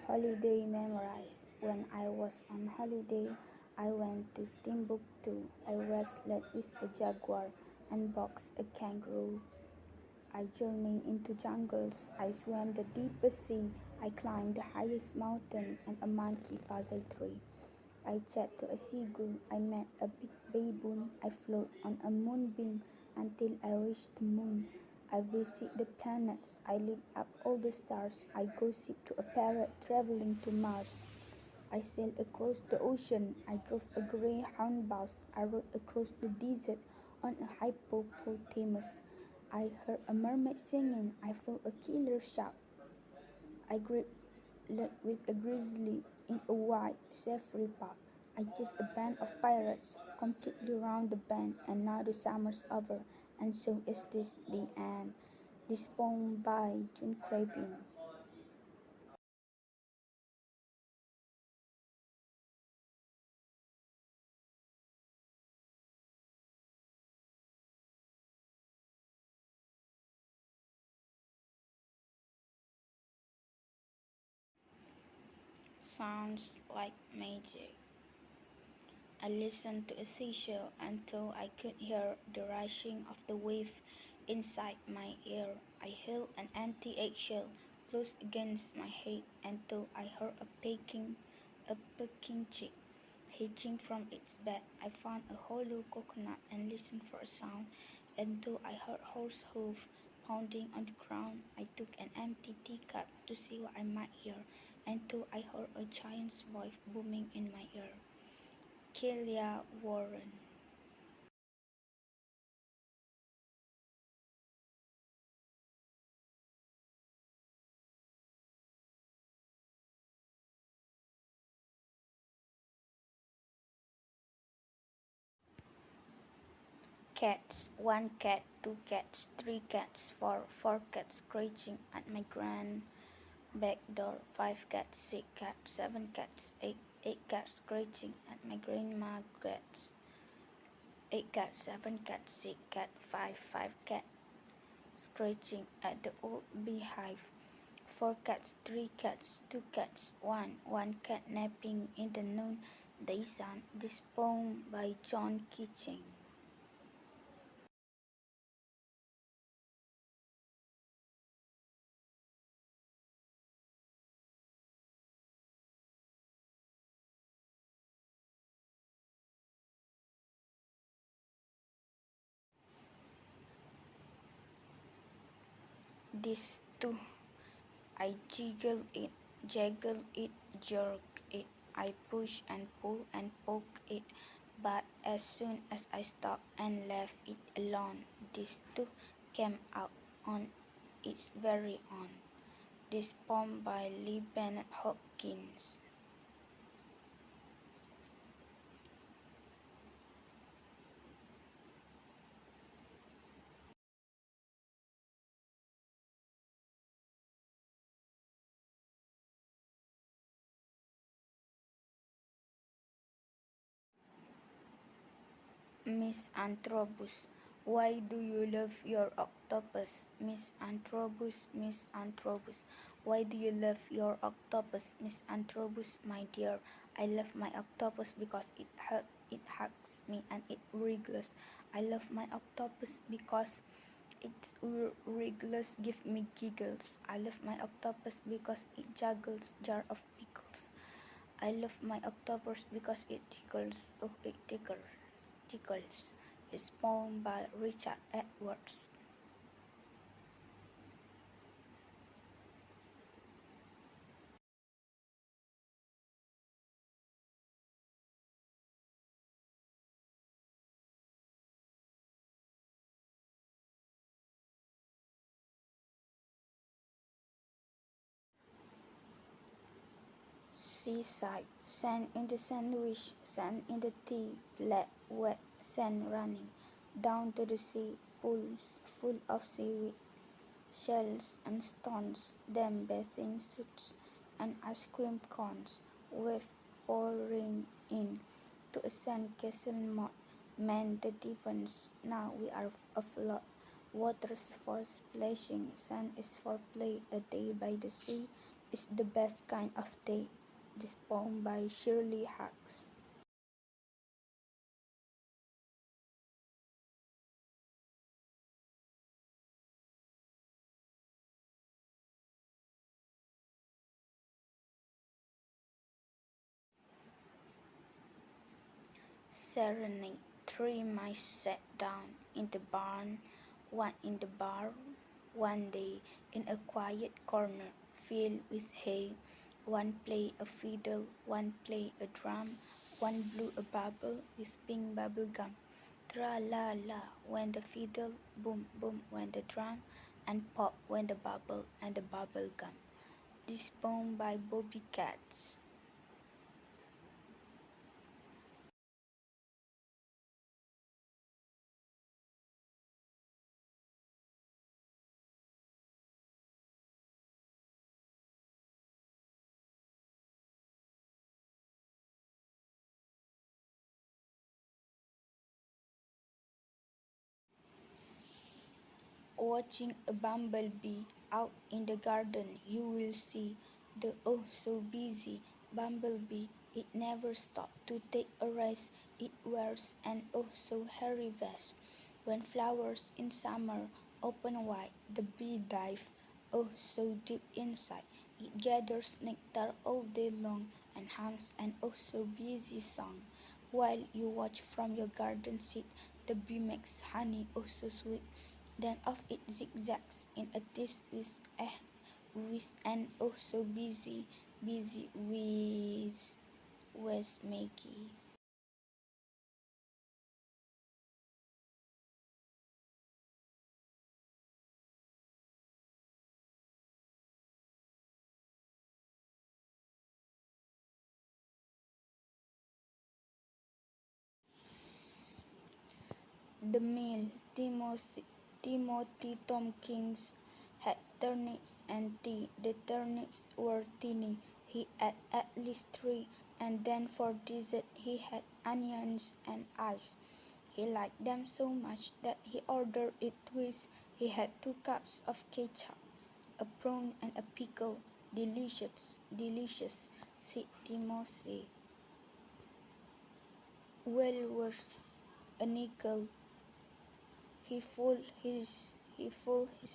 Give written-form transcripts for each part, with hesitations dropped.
Holiday memories. When I was on holiday, I went to Timbuktu. I wrestled with a jaguar and boxed a kangaroo. I journeyed into jungles. I swam the deepest sea. I climbed the highest mountain and a monkey puzzle tree. I chatted to a seagull. I met a big baboon. I float on a moonbeam until I reach the moon. I visit the planets. I lit up all the stars. I gossip to a parrot traveling to Mars. I sailed across the ocean. I drove a greyhound bus. I rode across the desert on a hippopotamus. I heard a mermaid singing. I flew a killer shark. I grappled with a grizzly in a white safari park. I chased a band of pirates completely round the bend, and now the summer's over, and so is this the end. This poem by June Crabbin. Sounds like magic. I listened to a seashell until I could hear the rushing of the wave inside my ear. I held an empty eggshell close against my head until I heard a pecking chick hitching from its bed. I found a hollow coconut and listened for a sound until I heard horse hoof pounding on the ground. I took an empty teacup to see what I might hear until I heard a giant's voice booming in my ear. Kelia Warren. Cats. One cat, two cats, three cats, four cats scratching at my grand back door. Five cats, six cats, seven cats, eight cats scratching at my grandma cats. Eight cats, seven cats, six cat, five cat scratching at the old beehive. Four cats, three cats, two cats, one cat napping in the noonday sun. This poem by John Keating. This too, I jiggle it, jerk it, I push and pull and poke it, but as soon as I stopped and left it alone, this too came out on its very own. This poem by Lee Bennett Hopkins. Miss Antrobus. Why do you love your octopus, Miss Antrobus, Miss Antrobus? Why do you love your octopus, Miss Antrobus, my dear? I love my octopus because it hugs me and it wriggles. I love my octopus because its wriggles give me giggles. I love my octopus because it juggles jar of pickles. I love my octopus because it tickles. Oh, it tickles. Is poem by Richard Edwards. Seaside, sand in the sandwich, sand in the tea, flat, wet, sand running down to the sea, pools full of seaweed, shells and stones, damp bathing suits and ice cream cones, wave pouring in to a sand castle moat, man the divans, now we are afloat. Water's for splashing, sand is for play, a day by the sea, is the best kind of day. This poem by Shirley Hacks. Serenade. Three mice sat down in the barn, one in the bar, one day in a quiet corner filled with hay. One played a fiddle, one played a drum, one blew a bubble with pink bubble gum. Tra la la went the fiddle, boom boom went the drum, and pop went the bubble and the bubble gum. This poem by Bobby Katz. Watching a bumblebee out in the garden, you will see the oh so busy bumblebee. It never stops to take a rest. It wears an oh so hairy vest. When flowers in summer open wide, the bee dives oh so deep inside. It gathers nectar all day long and hums an oh so busy song. While you watch from your garden seat, the bee makes honey oh so sweet. Then off it zigzags in a dish with an oh so busy whiz was Maggie. The mill, Timothy Tompkins, had turnips and tea. The turnips were tiny. He ate at least three, and then for dessert he had onions and ice. He liked them so much that he ordered it twice. He had 2 cups of ketchup, a prawn and a pickle. Delicious, delicious, said Timothy. Well worth a nickel. He folded his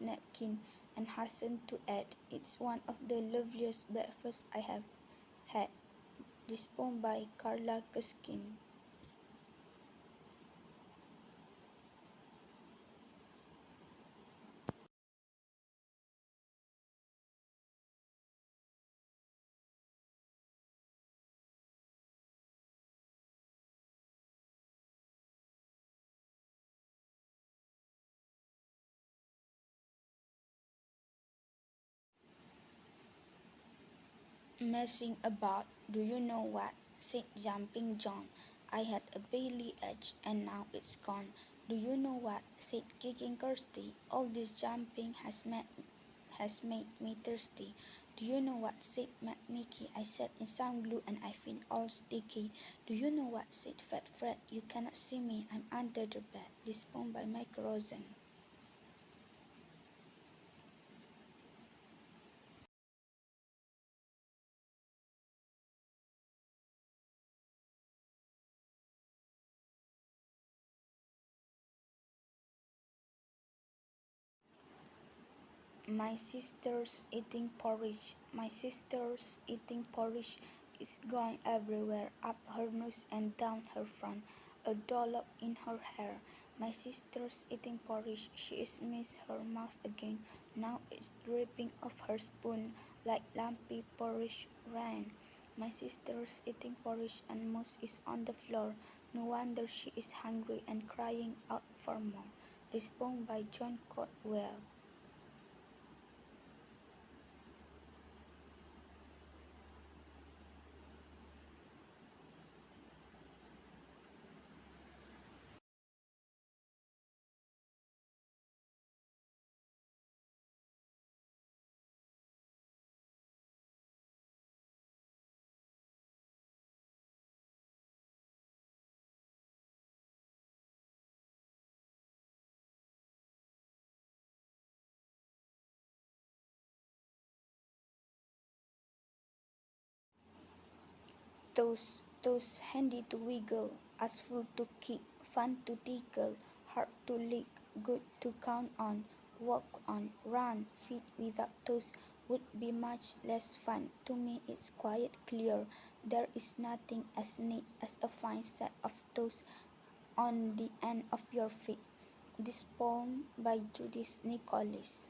napkin and hastened to add, "It's one of the loveliest breakfasts I have had." This poem by Carla Cuskin. Messing about, do you know what? Said Jumping John. I had a Bailey edge and now it's gone. Do you know what? Said Kicking Kirsty. All this jumping has made me thirsty. Do you know what? Said Matt Mickey. I sat in some glue and I feel all sticky. Do you know what? Said Fat Fred. You cannot see me. I'm under the bed. This poem by Mike Rosen. My sister's eating porridge. My sister's eating porridge is going everywhere, up her nose and down her front, a dollop in her hair. My sister's eating porridge. She is missed her mouth again. Now it's dripping off her spoon like lumpy porridge rain. My sister's eating porridge and mousse is on the floor. No wonder she is hungry and crying out for more. This poem by John Cotwell. Toes handy to wiggle, useful to kick, fun to tickle, hard to lick, good to count on, walk on, run, feet without toes would be much less fun. To me it's quite clear, there is nothing as neat as a fine set of toes on the end of your feet. This poem by Judith Nichols.